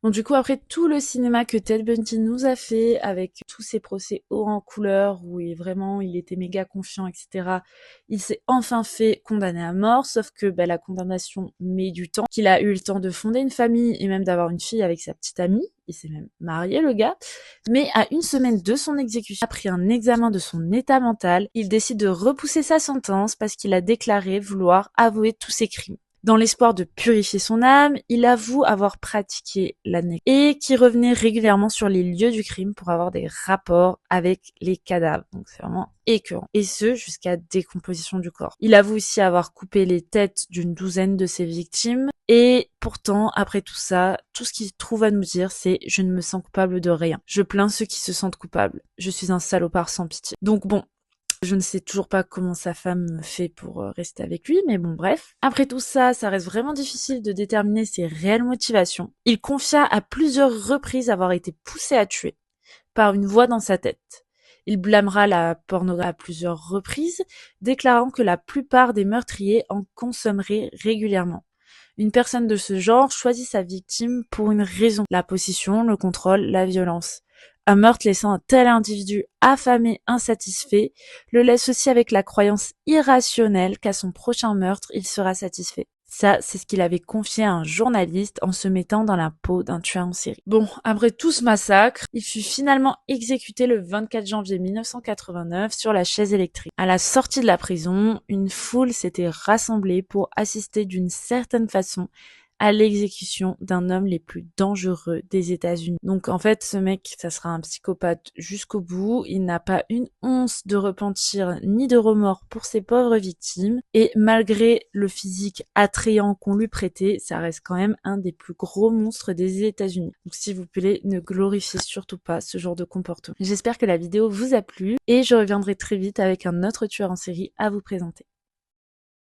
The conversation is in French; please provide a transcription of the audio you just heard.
Bon, du coup, après tout le cinéma que Ted Bundy nous a fait, avec tous ses procès hauts en couleur, où il était méga confiant, etc., il s'est enfin fait condamner à mort, sauf que la condamnation met du temps, qu'il a eu le temps de fonder une famille et même d'avoir une fille avec sa petite amie. Il s'est même marié, le gars. Mais à une semaine de son exécution, après un examen de son état mental, il décide de repousser sa sentence parce qu'il a déclaré vouloir avouer tous ses crimes. Dans l'espoir de purifier son âme, il avoue avoir pratiqué la et qui revenait régulièrement sur les lieux du crime pour avoir des rapports avec les cadavres. Donc c'est vraiment écœurant. Et ce, jusqu'à décomposition du corps. Il avoue aussi avoir coupé les têtes d'une douzaine de ses victimes. Et pourtant, après tout ça, tout ce qu'il trouve à nous dire, c'est « Je ne me sens coupable de rien. Je plains ceux qui se sentent coupables. Je suis un salopard sans pitié. » Donc bon, je ne sais toujours pas comment sa femme fait pour rester avec lui, mais bon, bref. Après tout ça, ça reste vraiment difficile de déterminer ses réelles motivations. Il confia à plusieurs reprises avoir été poussé à tuer par une voix dans sa tête. Il blâmera la pornographie à plusieurs reprises, déclarant que la plupart des meurtriers en consommeraient régulièrement. Une personne de ce genre choisit sa victime pour une raison, la possession, le contrôle, la violence. Un meurtre laissant un tel individu affamé, insatisfait, le laisse aussi avec la croyance irrationnelle qu'à son prochain meurtre, il sera satisfait. Ça, c'est ce qu'il avait confié à un journaliste en se mettant dans la peau d'un tueur en série. Bon, après tout ce massacre, il fut finalement exécuté le 24 janvier 1989 sur la chaise électrique. À la sortie de la prison, une foule s'était rassemblée pour assister d'une certaine façon à l'exécution d'un homme les plus dangereux des États-Unis. Donc en fait, ce mec, ça sera un psychopathe jusqu'au bout. Il n'a pas une once de repentir ni de remords pour ses pauvres victimes. Et malgré le physique attrayant qu'on lui prêtait, ça reste quand même un des plus gros monstres des États-Unis. Donc s'il vous plaît, ne glorifiez surtout pas ce genre de comportement. J'espère que la vidéo vous a plu et je reviendrai très vite avec un autre tueur en série à vous présenter.